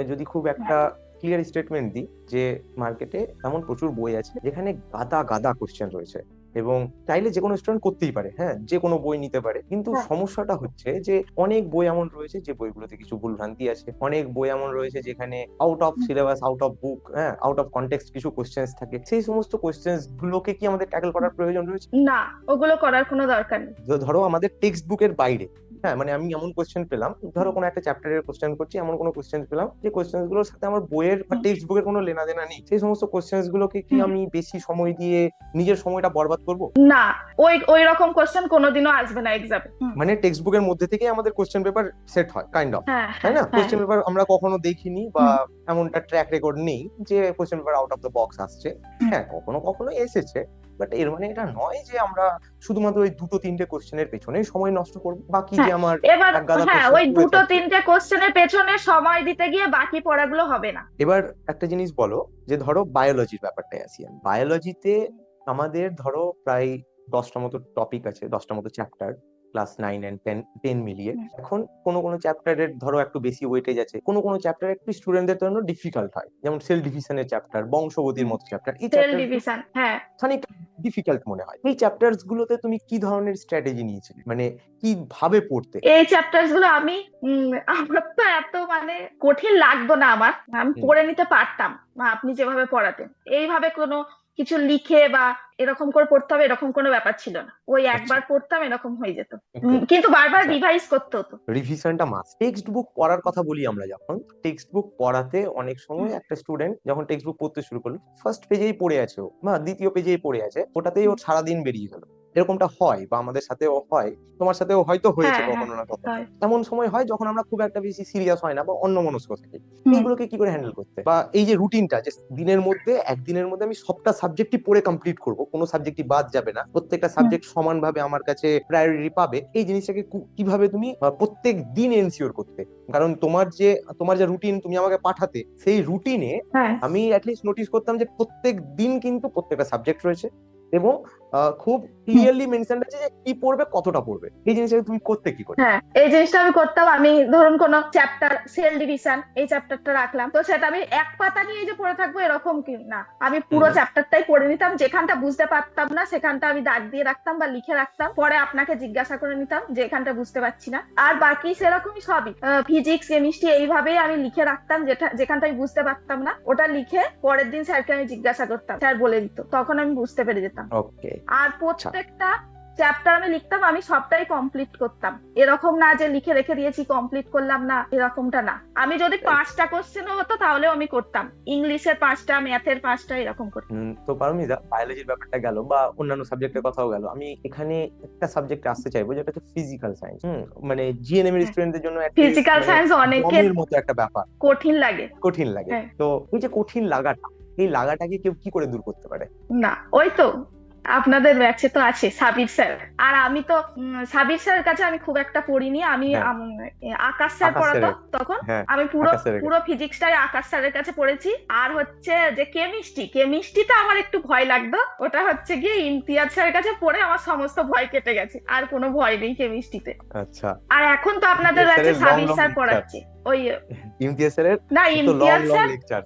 যদি খুব একটা ক্লিয়ার স্টেটমেন্ট দিই, যে মার্কেটে এমন প্রচুর বই আছে যেখানে গাদা গাদা কোশ্চেন রয়েছে, এবং চাইলে যে কোনো স্টুডেন্ট করতেই পারে, হ্যাঁ, যে কোনো বই নিতে পারে, কিন্তু হ্যাঁ, সমস্যাটা হচ্ছে যে অনেক বই এমন রয়েছে যে বইগুলোতে কিছু ভুলভ্রান্তি আছে, অনেক বই এমন রয়েছে যেখানে out of syllabus, out of book, হ্যাঁ, আউট অফ কনটেক্সট কিছু কোশ্চেন্স থাকে, সেই সমস্ত কোশ্চেন্স গুলোকে কি আমাদের ট্যাকল করার প্রয়োজন রয়েছে? না, ওগুলো করার কোনো দরকার নেই। ধরো আমাদের টেক্সট বুকের বাইরে হ্যাঁ মানে আমি এমন কোশ্চেন পেলাম, ধরো কোনো একটা চ্যাপ্টারের কোশ্চেন করছি, এমন কোনো কোশ্চেন পেলাম যে কোশ্চেন গুলোর সাথে আমার বইয়ের বা হুম, টেক্সট বুকের কোনো লেনা দেনা নেই, সেই সমস্ত কোশ্চেন গুলোকে কি হুম। আমি বেশি সময় দিয়ে নিজের সময়টা বরবাদ করব? না, ওই ওই রকম কোশ্চেন কোনোদিনও আসবে না এক্সামে। মানে টেক্সট বুকের মধ্যে থেকে আমাদের কোশ্চেন পেপার সেট হয় কাইন্ড অফ, হ্যাঁ, তাই হ্যাঁ, না? হ্যাঁ। কোশ্চেন পেপার আমরা কখনো দেখিনি বা হুম, এমনটা ট্র্যাক রেকর্ড নেই যে question paper out of the box আসছে। হুম। হ্যাঁ কখনো কখনো এসেছে, বাট এর মানে এটা নয় যে আমরা শুধুমাত্র ওই দুটো তিনটে কোশ্চেনের পেছনেই সময় নষ্ট করবো, বাকি যে হ্যাঁ, আমার এবার এক গাদা হ্যাঁ, কোশ্চেন ওই পড়ে দুটো থাকছে। তিনটে কোশ্চেনের পেছনে সময় দিতে গিয়ে বাকি পড়াগুলো হবে না। এবার একটা জিনিস বলো, যে ধরো বায়োলজির ব্যাপারটাই আসি, বায়োলজিতে আমাদের ধরো প্রায় 10টা মতো টপিক আছে, 10টা মতো চ্যাপ্টার, ক্লাস 9 and 10 মিলিয়ে। হুম। এখন কোনো কোনো চ্যাপ্টারের ধরো একটু বেশি ওয়েটেজ আছে, কোনো কোনো চ্যাপ্টার একটু স্টুডেন্টদের জন্য ডিফিকাল্ট হয়, যেমন সেল ডিভিশনের চ্যাপ্টার, বংশগতির হুম। মতো চ্যাপ্টার, এই সেল চ্যাপ্টার গুলো ডিভিশন, হ্যাঁ। খানিকটা ডিফিকাল্ট মনে হয়। এই চ্যাপ্টার্স গুলোতে তুমি কি ধরনের স্ট্র্যাটেজি নিয়েছিলে, মানে কিভাবে পড়তে? এই চ্যাপ্টার্স গুলো আমি আমার তো এত মানে কঠিন লাগতো না, আমি হুম, পড়ে নিতে পারতাম। বা আপনি যেভাবে পড়াতেন এইভাবে কোনো কিছু লিখে বা এরকম করে পড়তে হবে এরকম কোনো ব্যাপার ছিল না, ওই আচ্ছা, একবার পড়তাম এরকম হয়ে যেত। ওকে, কিন্তু বারবার আচ্ছা। রিভাইজ করতে হতো। রিভিশনটা মাস্ট। টেক্সট বুক পড়ার কথা বলি আমরা যখন, টেক্সট বুক পড়াতে অনেক সময় হুম, একটা স্টুডেন্ট যখন টেক্সট বুক পড়তে শুরু করলো, ফার্স্ট পেজেই পড়ে আছে ও, বা দ্বিতীয় পেজেই পড়ে আছে, ওটাতেই হুম। ওর সারাদিন বেরিয়ে গেল। এরকমটা হয় বা আমাদের সাথেও হয়, তোমার সাথেও হয়তো হয়েছে হ্যাঁ, হ্যাঁ, কখনো না কখনো। হয়। এমন সময় হয় যখন আমরা খুব একটা বেশি সিরিয়াস হয় না বা অন্যমনস্ক থাকি, হুম, এইগুলোকে কি করে হ্যান্ডেল করতে, বা এই যে রুটিনটা যে দিনের মধ্যে একদিনের মধ্যে আমি সবটা সাবজেক্টই পড়ে কমপ্লিট করব, কোনো সাবজেক্টই বাদ যাবে না, প্রত্যেকটা হুম। সাবজেক্ট সমানভাবে আমার কাছে প্রায়োরিটি পাবে, এই জিনিসটাকে কিভাবে তুমি প্রত্যেক দিন এনশিওর করতে? কারণ তোমার যে রুটিন তুমি আমাকে পাঠাতে, সেই রুটিনে হ্যাঁ। আমি অ্যাটলিস্ট নোটিস করতাম যে প্রত্যেক দিন কিন্তু প্রত্যেকটা সাবজেক্ট রয়েছে, এবং খুব হুম। ক্লিয়ারলি মেনশন আছে যে কি পড়বে কতটা পড়বে, এই জিনিসটা তুমি করতে কি করে? হ্যাঁ, এই জিনিসটা আমি করতাম। আমি ধরুন কোন চ্যাপ্টার সেল ডিভিশন এই চ্যাপ্টারটা রাখলাম, তো সেটা আমি এক পাতা নিয়ে যে পড়ে থাকবো এরকম কি না, আমি পুরো হুম, চ্যাপ্টারটাই পড়ে নিতাম, যেখানটা বুঝতে পারতাম না সেখানটা আমি দাগ দিয়ে রাখতাম বা লিখে রাখতাম, পরে আপনাকে জিজ্ঞাসা করে নিতাম যে এখানটা বুঝতে পারছি না। আর বাকি সেরকমই সবই ফিজিক্স কেমিস্ট্রি এইভাবেই আমি লিখে রাখতাম, যেখানটা আমি বুঝতে পারতাম না ওটা লিখে পরের দিন স্যারকে আমি জিজ্ঞাসা করতাম, স্যার বলে দিত, তখন আমি বুঝতে পেরে যেতাম। ওকে, আর আচ্ছা। প্রত্যেকটা চ্যাপ্টার আমি লিখতাম, আমি সবটাই কমপ্লিট করতাম, এরকম না যে লিখে রেখে দিয়েছি কমপ্লিট করলাম না, এরকমটা না। আমি যদি 5টা কোশ্চেনও হতো তাহলেও আমি করতাম, ইংলিশের 5টা, ম্যাথের 5টা, এরকম করতাম। তো পারমিতা, বায়োলজির ব্যাপারটা গেল বা অন্যান্য সাবজেক্টের কথাও গেল, আমি এখানে একটা সাবজেক্টে আসতে চাইবো যেটা হচ্ছে ফিজিক্যাল সায়েন্স। মানে জিএনএম এর হ্যাঁ, স্টুডেন্টদের জন্য অ্যাটলিস্ট ফিজিক্যাল মানে সায়েন্স অনেকের জমের মতো একটা ব্যাপার, কঠিন লাগে। কঠিন লাগে। হ্যাঁ। তো এই যে কঠিন লাগাটা, এই লাগাটাকে কেউ কি করে দূর করতে পারে? না, ওই তো আপনাদের ব্যাচে তো আছে সাবির স্যার। আর আমি তো সাবির স্যারের কাছে আমি খুব একটা পড়িনি, আমি হ্যাঁ, আকাশ স্যার আকাশ পড়াতো স্যারের, তখন। হ্যাঁ, আমি পুরো আকাশ স্যারের পুরো কাছে। ফিজিক্সটাই আকাশ স্যারের কাছে পড়েছি। আর হচ্ছে যে কেমিস্ট্রিটা আমার একটু ভয় লাগতো, ওটা হচ্ছে গিয়ে ইমতিয়াজ স্যারের কাছে পড়ে আমার সমস্ত ভয় কেটে গেছে, আর কোনো ভয় নেই কেমিস্ট্রিতে। আচ্ছা, আর এখন তো আপনাদের ইমতিয়াজ ব্যাচে স্যারের long Sabir long sir lecture, পড়াচ্ছে ওই। ইমতিয়াজ স্যারের না, তো long Imtiaz long sir lecture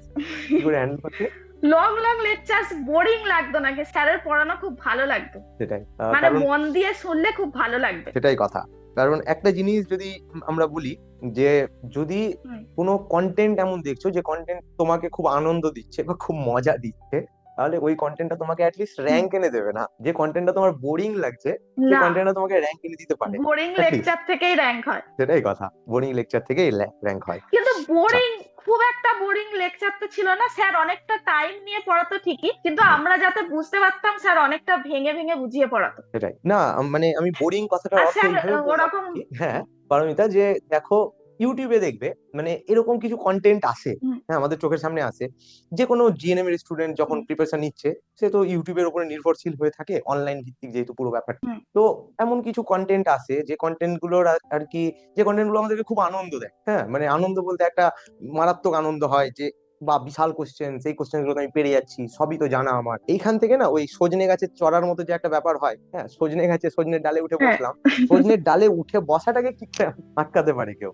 কি করে হ্যান্ডেল করতে? লং লং লেকচার বোরিং লাগতো নাকি, স্যারের পড়ানো খুব ভালো লাগতো, সেটাই, মানে কারণ মন দিয়ে শুনলে খুব ভালো লাগবে। সেটাই কথা। কারণ একটা জিনিস যদি আমরা বলি, যে যদি হুম, কোনো কন্টেন্ট এমন দেখছো যে কন্টেন্ট তোমাকে খুব আনন্দ দিচ্ছে বা খুব মজা দিচ্ছে, তাহলে ওই কন্টেন্টটা তোমাকে অ্যাটলিস্ট হুম। র্যাঙ্ক এনে দেবে না। যে কন্টেন্টটা তোমার বোরিং লাগছে, সেই না, কন্টেন্টটা তোমাকে র্যাঙ্ক এনে দিতে পারে বোরিং অ্যাটলিস্ট। লেকচার থেকেই র্যাঙ্ক হয়। সেটাই কথা, বোরিং লেকচার থেকেই র্যাঙ্ক হয়। কিন্তু আচ্ছা, বোরিং, খুব একটা বোরিং লেকচার তো ছিল না, স্যার অনেকটা টাইম নিয়ে পড়াতো ঠিকই, কিন্তু হুম, আমরা যাতে বুঝতে পারতাম স্যার অনেকটা ভেঙে ভেঙে বুঝিয়ে পড়াতো। সেটাই না, মানে আমি বোরিং কথাটার আর অর্থ স্যার এইভাবে বললাম আর ওরকম। কি। হ্যাঁ পারমিতা, যে দেখো ইউটিউবে দেখবে মানে এরকম কিছু কন্টেন্ট আসে, হুম, হ্যাঁ আমাদের চোখের সামনে আসে, যে কোনো জিএনএম এর স্টুডেন্ট যখন হুম, প্রিপারেশন নিচ্ছে, সে তো ইউটিউবের উপরে নির্ভরশীল হয়ে থাকে, অনলাইন ভিত্তিক যেহেতু পুরো ব্যাপারটা। হুম। তো এমন কিছু কন্টেন্ট আসে যে কন্টেন্ট গুলোর আর কি, যে কন্টেন্ট গুলো আমাদেরকে খুব আনন্দ দেয়, হ্যাঁ মানে আনন্দ বলতে একটা মারাত্মক আনন্দ হয়, যে বা বিশাল কোশ্চেন, সেই কোশ্চেন গুলো আমি পেরে যাচ্ছি, সবই তো জানা আমার। এইখান থেকে না ওই সজনে গাছে চড়ার মতো যে একটা ব্যাপার হয়, হ্যাঁ সজনে গাছে সজনের ডালে উঠে হ্যাঁ। বসলাম, সজনের ডালে উঠে বসাটাকে কি করে আটকাতে পারে কেউ?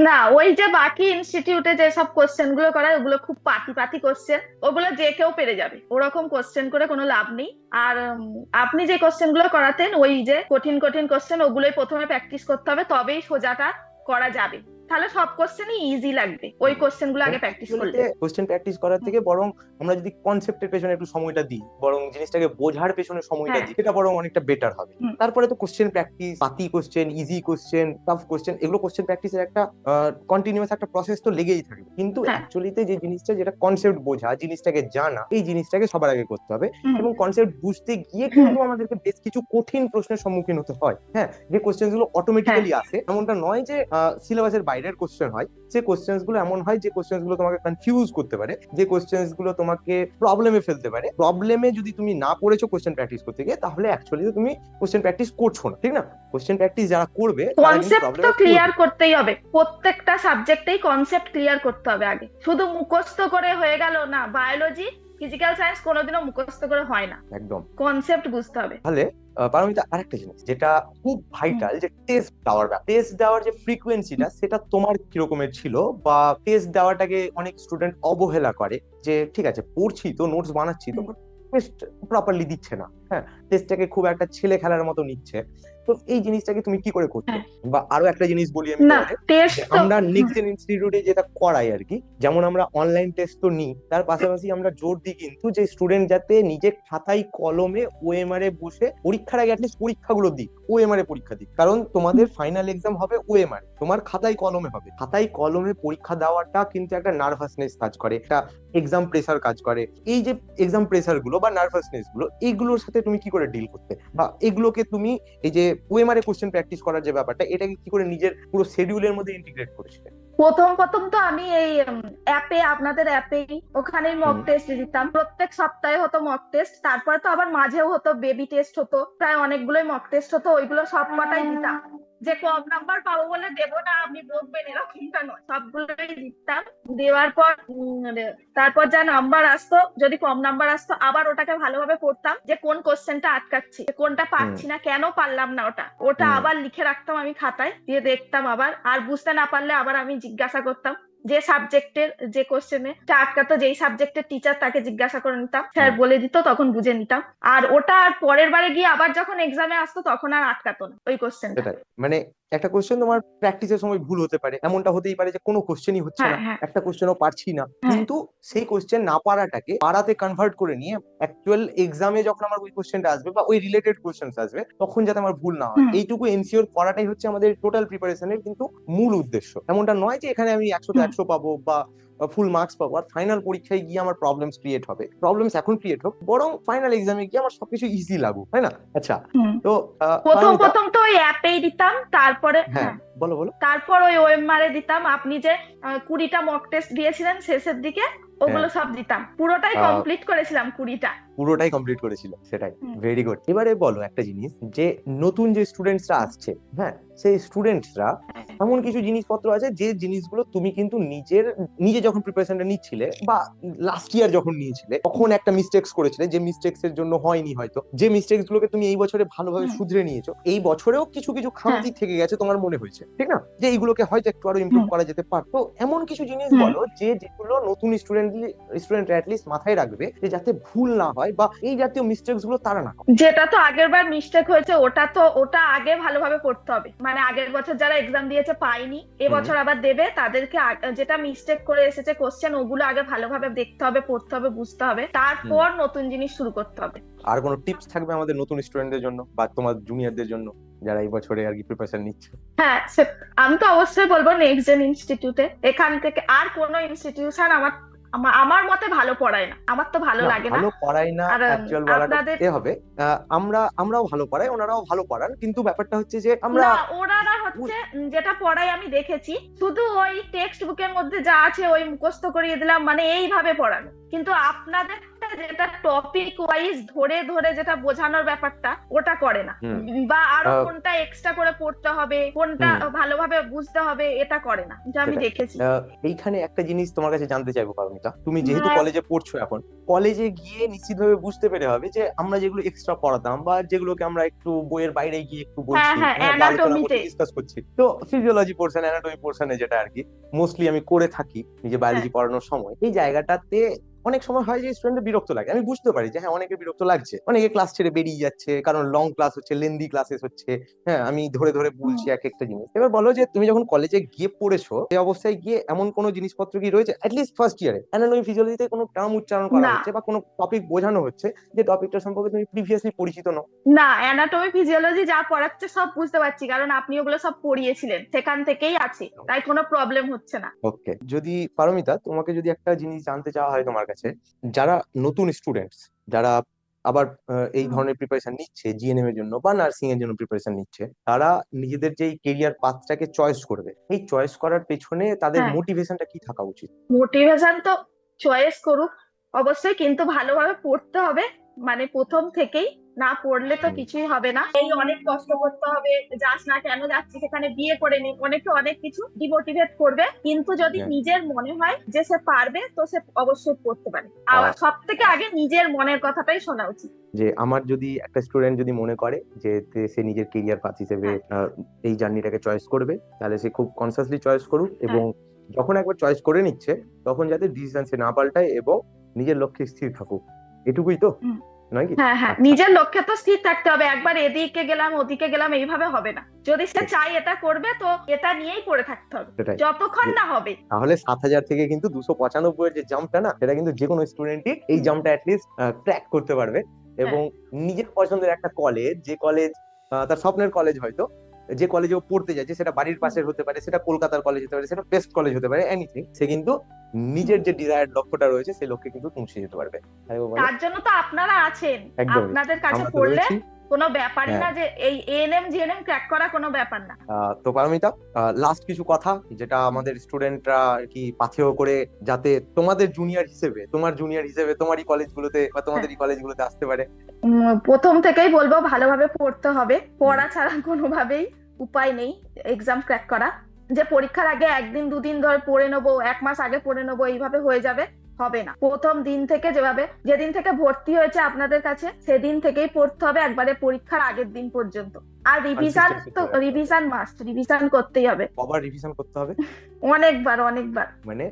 না, ওই যে বাকি ইনস্টিটিউটে যেসব কোশ্চেন গুলো করায় ওগুলো খুব পাতি পাতি কোশ্চেন, ওগুলো যে কেউ পেরে যাবে, ওরকম কোশ্চেন করে কোনো লাভ নেই। আর আপনি যে কোশ্চেন গুলো করাতেন ওই যে কঠিন কঠিন কোশ্চেন, ওগুলোই প্রথমে প্র্যাকটিস করতে হবে, তবেই সোজাটা করা যাবে। তাহলে সব কোশ্চেনই ইজি লাগবে ওই কোশ্চেন গুলো আগে প্র্যাকটিস করলে। কোশ্চেন প্র্যাকটিস করার থেকে বরং আমরা যদি কনসেপ্টের পেছনে একটু সময়টা দিই, বরং জিনিসটাকে বোঝার পেছনে সময়টা হ্যাঁ। দিই, সেটা বরং অনেকটা বেটার হবে। তারপরে তো কোশ্চেন প্র্যাকটিস, পাতি question, easy question, tough question, এগুলো কোশ্চেন প্র্যাকটিসের একটা কন্টিনিউয়াস একটা প্রসেস তো লেগেই থাকবে। কিন্তু অ্যাকচুয়ালিতে যে জিনিসটা, যেটা কনসেপ্ট বোঝা, জিনিসটাকে জানা, এই জিনিসটাকে সবার আগে করতে হবে। এবং কনসেপ্ট বুঝতে গিয়ে কিন্তু আমাদেরকে বেশ কিছু কঠিন প্রশ্নের সম্মুখীন হতে হয়। হ্যাঁ, যে কোশ্চেন গুলো অটোমেটিক্যালি আসে, এমনটা নয় যে সিলেবাসের বাইরের কোশ্চেন হয়। যে কোশ্চেন গুলো এমন হয় যে কোশ্চেন গুলো তোমাকে কনফিউজ করতে পারে, যে কোশ্চেন গুলো তোমাকে প্রবলেমে ফেলতে পারে। প্রবলেমে যদি তুমি না পড়েছো কোশ্চেন প্র্যাকটিস করতে গিয়ে, তাহলে অ্যাকচুয়ালি তুমি কোশ্চেন প্র্যাকটিস করছো না, ঠিক না? কোশ্চেন প্র্যাকটিস যারা করবে তারা কিন্তু কনসেপ্ট তো প্রবলেমে ক্লিয়ার করতেই হবে, প্রত্যেকটা সাবজেক্টেই কনসেপ্ট ক্লিয়ার করতে হবে আগে। শুধু মুখস্থ করে হয়ে গেল না, বায়োলজি ফিজিক্যাল সায়েন্স কোনোদিনও মুখস্থ করে হয় না, একদম কনসেপ্ট বুঝতে হবে। তাহলে পারমিতা, আরেকটা জিনিস যেটা খুব ভাইটাল, যে টেস্ট দেওয়ার যে ফ্রিকোয়েন্সিটা, সেটা তোমার কিরকমের ছিল? বা টেস্ট দেওয়াটাকে অনেক স্টুডেন্ট অবহেলা করে, যে ঠিক আছে পড়ছি তো, নোটস বানাচ্ছি তো, টেস্ট প্রপারলি দিচ্ছে না। হ্যাঁ, টেস্টটাকে খুব একটা ছেলে খেলার মতো নিচ্ছে। তো এই জিনিসটাকে তুমি কি করে করতে? বা আরো একটা জিনিস বলি আমি না, তোমাদের, টেস্ট তো আমরা নেক্সট জেন ইনস্টিটিউটে যেটা করাই আর কি, যেমন আমরা অনলাইন টেস্ট তো নিই, তার পাশাপাশি আমরা জোর দিই কিন্তু যে স্টুডেন্ট যাতে নিজে খাতায় কলমে ওএমআর এ বসে পরীক্ষার আগে অ্যাটলিস্ট পরীক্ষাগুলো দিই, ওএমআর এ পরীক্ষা দিই। কারণ তোমাদের ফাইনাল এক্সাম হবে ওএমআর, তোমার খাতায় কলমে হবে। খাতায় কলমে পরীক্ষা দেওয়াটা কিন্তু একটা নার্ভাসনেস কাজ করে, একটা এক্সাম প্রেসার কাজ করে। এই যে এক্সাম প্রেসার গুলো বা নার্ভাসনেস গুলো, এইগুলোর সাথে তুমি কি করে ডিল করতে, বা এগুলোকে তুমি এই যে ওএমআর এ কোশ্চেন প্র্যাকটিস করার যে ব্যাপারটা, এটাকে কি করে নিজের পুরো শিডিউলের মধ্যে ইন্টিগ্রেট করেছিলে? প্রথম প্রথম তো আমি এই অ্যাপে, আপনাদের অ্যাপেই ওখানেই মক টেস্ট দিতাম, প্রত্যেক সপ্তাহে হতো মক টেস্ট। তারপরে তো আবার মাঝেও হতো বেবি টেস্ট, হতো প্রায় অনেকগুলোই মক টেস্ট হতো, ওইগুলো সব কটাই দিতাম। যে কম নাম্বার পাবো বলে দেবো না, আপনি বকবেন এরকমটা নয়, সবগুলোই দিতাম। দেওয়ার পর তারপর যা নাম্বার আসতো, যদি কম নাম্বার আসতো, আবার ওটাকে ভালোভাবে পড়তাম যে কোন কোশ্চেনটা আটকাচ্ছি, কোনটা পাচ্ছি না, কেন পারলাম না, ওটা আবার লিখে রাখতাম আমি খাতায়, দিয়ে দেখতাম আবার। আর বুঝতে না পারলে আবার আমি জিজ্ঞাসা করতাম যে সাবজেক্টের যে কোশ্চেনে আটকাতো, যেই সাবজেক্টের টিচার, তাকে জিজ্ঞাসা করে নিতাম, স্যার বলে দিত, তখন বুঝে নিতাম। আর ওটা আর পরের বারে গিয়ে আবার যখন এক্সামে আসতো তখন আর আটকাতো না ওই কোশ্চেনটা। সেটাই, মানে একটা কোশ্চেন তোমার প্র্যাকটিসের সময় ভুল হতে পারে, এমনটা হতেই পারে যে কোনো কোশ্চেনই হচ্ছে না, একটা কোশ্চেনও পারছি না, কিন্তু সেই কোশ্চেন না পারাটাকে পারাতে কনভার্ট করে নিয়ে অ্যাকচুয়াল এক্সামে যখন আমার ওই কোশ্চেনটা আসবে বা ওই রিলেটেড কোশ্চেন আসবে, তখন যাতে আমার ভুল না হয়, এইটুকু এনশিওর করাটাই হচ্ছে আমাদের টোটাল প্রিপারেশনের কিন্তু মূল উদ্দেশ্য। এমনটা নয় যে এখানে আমি 100তে 100 পাবো বা ফুল মার্কস পাবো, আর ফাইনাল পরীক্ষায় গিয়ে আমার প্রবলেমস ক্রিয়েট হবে। প্রবলেমস এখন ক্রিয়েট হোক, বরং ফাইনাল এক্সামে গিয়ে আমার সবকিছু ইজি লাগুক, তাই না? আচ্ছা, তো প্রথম পারমিতা, প্রথম তো ওই অ্যাপেই দিতাম, তারপরে হ্যাঁ বলো বলো। তারপর ওই ওএমআর এ দিতাম। আপনি যে 20টা মক টেস্ট দিয়েছিলেন শেষের দিকে, ওগুলো সব দিতাম, পুরোটাই কমপ্লিট করেছিলাম 20টা। পুরোটাই কমপ্লিট করেছিল, সেটাই, ভেরি গুড। এবারে বলো একটা জিনিস, যে নতুন যে স্টুডেন্টসরা আসছে, হ্যাঁ, সেই স্টুডেন্টসরা এমন কিছু জিনিসপত্র আছে যে জিনিসগুলো তুমি কিন্তু নিজে যখন প্রিপারেশনটা নিচ্ছিলে বা লাস্ট ইয়ার যখন নিয়েছিলে, তখন একটা মিস্টেক্স করেছিলে, যে মিস্টেক্স এর জন্য হয়নি, হয়তো যে মিস্টেক্স গুলোকে তুমি এই বছরে ভালোভাবে শুধরে নিয়েছো, এই বছরেও কিছু কিছু খামতি থেকে গেছে তোমার মনে হয়েছে, ঠিক না, যে এইগুলোকে হয়তো একটু আরো ইমপ্রুভ করা যেতে পারতো। এমন কিছু জিনিস বলো যেগুলো নতুন স্টুডেন্ট অ্যাটলিস্ট মাথায় রাখবে, যে যাতে ভুল না হয় বা এই জাতীয় মিস্টেক্স গুলো তারা না করে। যেটা তো আগের বার মিস্টেক হয়েছে, ওটা আগে ভালোভাবে পড়তে হবে। মানে আগের বছর যারা এক্সাম দিয়েছে পায়নি, এবছর আবার দেবে, তাদেরকে যেটা মিস্টেক করে এসেছে কোশ্চেন, ওগুলো আগে ভালোভাবে দেখতে হবে, পড়তে হবে, বুঝতে হবে, তারপর নতুন জিনিস শুরু করতে হবে। আর কোনো টিপস থাকবে আমাদের নতুন স্টুডেন্টদের জন্য বা তোমার জুনিয়রদের জন্য, যারা এই বছরে আর কি প্রিপারেশন নিচ্ছে? হ্যাঁ, আমি তো অবশ্যই বলবো নেক্সট জেন ইনস্টিটিউটে। এখান থেকে আর কোনো ইনস্টিটিউশন আমার মতে ভালো পড়ায় না, আমার তো ভালো লাগে না। ভালো পড়ায় না আর অ্যাকচুয়াল বলাটা আপনাদের হবে, আমরাও ভালো পড়াই, ওনারাও ভালো পড়ান, কিন্তু ব্যাপারটা হচ্ছে যে আমরা ওনারা হচ্ছে যেটা পড়াই আমি দেখেছি, শুধু ওই টেক্সট বুকের মধ্যে যা আছে ওই মুখস্থ করিয়ে দিলাম, মানে এইভাবে পড়ানো। কিন্তু আপনাদের যেটা টপিক ওয়াইজ ধরে ধরে যেটা বোঝানোর ব্যাপারটা, ওটা করে না। বা আরো কোনটা এক্সট্রা করে পড়তে হবে, কোনটা ভালোভাবে বুঝতে হবে, এটা করে না, যা আমি দেখেছি। এইখানে একটা জিনিস তোমার কাছে জানতে চাইবো পারমিতা, তুমি যেহেতু কলেজে পড়ছো, এখন কলেজে গিয়ে নিশ্চিতভাবে বুঝতে পেরে হবে যে আমরা যেগুলো এক্সট্রা পড়াতাম বা যেগুলোকে আমরা একটু বইয়ের বাইরে গিয়ে একটু বলছি, ডিসকাস করছি, তো ফিজিওলজি পোর্শন, অ্যানাটমি পোর্শনে যেটা আর কি মোস্টলি আমি করে থাকি নিজে বায়োলজি পড়ানোর সময়, এই জায়গাটাতে অনেক সময় হয় যে স্টুডেন্টের বিরক্ত লাগে, আমি বুঝতে পারি যে হ্যাঁ অনেকের বিরক্ত লাগছে, অনেকে ক্লাস ছেড়ে বেরিয়ে যাচ্ছে কারণ লং ক্লাস হচ্ছে, লেন্দি ক্লাসেস হচ্ছে। হ্যাঁ, আমি ধরে ধরে হুম। বলছি এক একটা জিনিস। এবার বলো যে তুমি যখন কলেজে গিয়ে পড়েছো সেই অবস্থায় গিয়ে এমন কোনো জিনিসপত্র কি রয়েছে অ্যাটলিস্ট ফার্স্ট ইয়ারে অ্যানাটমি ফিজিওলজিতে কোনো টার্ম উচ্চারণ করা না, হচ্ছে বা কোনো টপিক বোঝানো হচ্ছে যে টপিকটা সম্পর্কে তুমি প্রিভিয়াসলি পরিচিত নও? না, অ্যানাটমি ফিজিওলজি যা পড়াচ্ছে সব বুঝতে পারছি, কারণ আপনি ওগুলো সব পড়িয়েছিলেন, সেখান থেকেই আছে, তাই কোনো প্রবলেম হচ্ছে না। ওকে, যদি পারমিতা তোমাকে যদি একটা জিনিস জানতে চাওয়া হয় তোমার কাছে, যারা নতুন স্টুডেন্টস, যারা আবার এই হুম। ধরনের প্রিপারেশন নিচ্ছে জিএনএম এর জন্য বা নার্সিং এর জন্য প্রিপারেশন নিচ্ছে, তারা নিজেদের যে কেরিয়ার পাথটাকে চয়েস করবে, এই চয়েস করার পেছনে তাদের হ্যাঁ, মোটিভেশনটা কি থাকা উচিত? মোটিভেশন তো চয়েস করুক অবশ্যই, কিন্তু ভালোভাবে পড়তে হবে। মানে প্রথম থেকেই না পড়লে তো হুম, কিছুই হবে না, এই অনেক কষ্ট করতে হবে, যাস না কেন যাচ্ছি সেখানে, বিয়ে করে নি, অনেকে অনেক কিছু ডিমোটিভেট করবে, কিন্তু যদি হ্যাঁ। নিজের মনে হয় যে সে পারবে তো সে অবশ্যই পড়তে পারে। আর আহ, সব থেকে আগে নিজের মনের কথাটাই শোনা উচিত। যে আমার যদি একটা স্টুডেন্ট যদি মনে করে যে সে নিজের কেরিয়ার পাথ হিসেবে হ্যাঁ, এই জার্নিটাকে চয়েস করবে, তাহলে সে খুব কনসাসলি চয়েস করুক, এবং হ্যাঁ। যখন একবার চয়েস করে নিচ্ছে তখন যাতে ডিসিশন সে না পাল্টায় এবং নিজের লক্ষ্যে স্থির থাকুক। এটুকুই তো, হুম। নয় কি? হ্যাঁ, হ্যাঁ, আচ্ছা, নিজের লক্ষ্যে তো স্থির থাকতে হবে, একবার এদিকে গেলাম ওদিকে গেলাম এইভাবে হবে না। যদি সে ঠিক, চায় এটা করবে তো এটা নিয়েই পড়ে থাকতে হবে সেটাই। যতক্ষণ যে না হবে। তাহলে 7,000 থেকে কিন্তু 295 এর যে জাম্পটা না, সেটা কিন্তু যে কোনো স্টুডেন্টই এই হুম। জাম্পটা অ্যাটলিস্ট ক্র্যাক করতে পারবে। হ্যাঁ, এবং নিজের পছন্দের একটা কলেজ, যে কলেজ তার স্বপ্নের কলেজ হয়তো, যে কলেজে ও পড়তে যাচ্ছে, সেটা বাড়ির হুম, পাশের হতে পারে, সেটা কলকাতার কলেজ হতে পারে, সেটা বেস্ট কলেজ হতে পারে, এনিথিং, সে কিন্তু হুম। নিজের যে ডিজায়ার্ড লক্ষ্যটা রয়েছে সেই লক্ষ্যে কিন্তু পৌঁছে যেতে পারবে, তাই বলো? তার জন্য তো আপনারা আছেন। একদমই। আপনাদের কাছে আমরা তো পড়লে রয়েছি। কোনো ব্যাপারই হ্যাঁ। না, যে এই এএনএম জিএনএম ক্র্যাক করা কোনো ব্যাপার না। তো পারমিতা, লাস্ট কিছু কথা যেটা হুম। আমাদের স্টুডেন্টরা আর কি পাথেয় করে, যাতে তোমাদের জুনিয়র হিসেবে, তোমার জুনিয়র হিসেবে তোমারই কলেজগুলোতে বা হ্যাঁ। তোমাদেরই কলেজগুলোতে আসতে পারে। প্রথম থেকেই বলবো ভালোভাবে পড়তে হবে, হুম। পড়া ছাড়া কোনোভাবেই উপায় নেই এক্সাম ক্র্যাক করা। যে পরীক্ষার আগে একদিন দুদিন ধরে পড়ে নেবো, এক মাস আগে পড়ে নেবো, এইভাবে হয়ে যাবে, হবে না। প্রথম দিন থেকে যেভাবে, যেদিন থেকে ভর্তি হয়েছে আপনাদের কাছে সেদিন থেকেই পড়তে হবে, একবারে পরীক্ষার আগের দিন পর্যন্ত। আর রিভিশন কনসিস্টেন্সি তো, ধরে রাখতে হবে। রিভিশন মাস্ট, রিভিশন করতেই হবে। কবার রিভিশন করতে হবে? অনেকবার, অনেকবার। মানে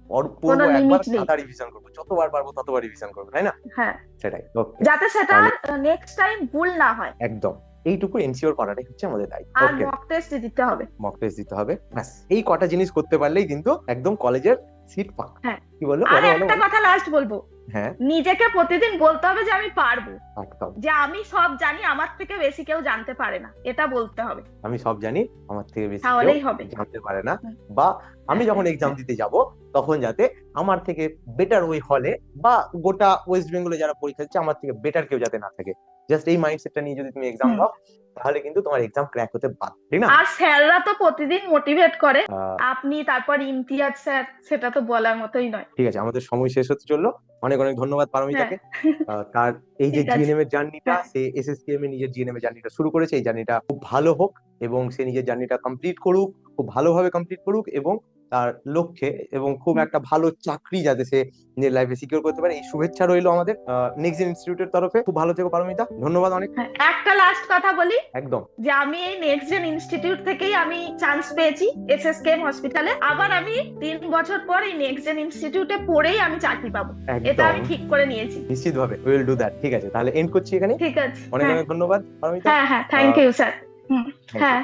কোনো পড়বো একবার, লিমিট নেই। কাদা রিভিশন করবো, যতবার পারবো ততবার রিভিশন করবো, তাই না? হ্যাঁ, সেটাই, ওকে। যাতে সেটা তাহলে নেক্সট টাইম ভুল না হয়। একদম এইটুকু এনশিওর করাটাই হচ্ছে আমাদের দায়িত্ব। আর ওকে, মক টেস্ট দিতে হবে। মক টেস্ট দিতে হবে, ব্যাস এই কটা জিনিস করতে পারলেই কিন্তু একদম কলেজের সিট পাক। হ্যাঁ, কি বললো, আর বলো বলো একটা বলো। কথা লাস্ট বলবো, হ্যাঁ, নিজেকে প্রতিদিন বলতে হবে যে আমি পারবো, একদম। যে আমি সব জানি, আমার থেকে বেশি কেউ জানতে পারে না, এটা বলতে হবে। আমি সব জানি, আমার থেকে বেশি কেউ তাহলেই হবে। জানতে পারে না। হুম। বা আমি হ্যাঁ, যখন এক্সাম হ্যাঁ। দিতে যাব তখন যাতে আমার থেকে বেটার ওই হলে বা গোটা ওয়েস্ট বেঙ্গলে যারা পরীক্ষা দিচ্ছে আমার থেকে বেটার কেউ যাতে না থাকে, জাস্ট এই মাইন্ডসেটটা নিয়ে যদি তুমি এক্সাম হুম। দাও, তাহলে কিন্তু তোমার এক্সাম ক্র্যাক হতে বাধ্য, ঠিক না? আর স্যাররা তো প্রতিদিন মোটিভেট করে, আহ, আপনি তারপর ইমতিয়াজ স্যার, সেটা তো বলার মতোই নয়। ঠিক আছে, আমাদের সময় শেষ হতে চললো। অনেক অনেক ধন্যবাদ হ্যাঁ। পারমিতাকে। তার এই যে ঠিক আছে। জিএনএম এর জার্নিটা, হ্যাঁ। সে এসএসকেএম এ নিজের জিএনএম এর জার্নিটা শুরু করেছে, এই জার্নিটা খুব ভালো হোক এবং সে নিজের জার্নিটা কমপ্লিট করুক, খুব ভালোভাবে কমপ্লিট করুক, এবং তার লক্ষ্যে এবং খুব হুম। একটা ভালো চাকরি যাতে সে নিজের লাইফে সিকিউর করতে পারে, এই শুভেচ্ছা রইলো আমাদের নেক্সট জেন ইনস্টিটিউটের তরফে। খুব ভালো থেকো পারমিতা, ধন্যবাদ অনেক। হ্যাঁ, একটা লাস্ট কথা বলি, একদম। যে আমি এই নেক্সট জেন ইনস্টিটিউট থেকেই আমি চান্স পেয়েছি এসএসকেএম হসপিটালে, আবার আমি 3 বছর পর এই নেক্সট জেন ইনস্টিটিউটে পড়েই আমি চাকরি পাবো, এটা একদম আমি ঠিক করে নিয়েছি। নিশ্চিতভাবে উইল ডু দ্যাট। ঠিক আছে, তাহলে এন্ড করছি এখানে। ঠিক আছে। অনেক হ্যাঁ, অনেক ধন্যবাদ পারমিতা। হ্যাঁ, হ্যাঁ, thank you sir. Hmm. Thank you. হ্যাঁ।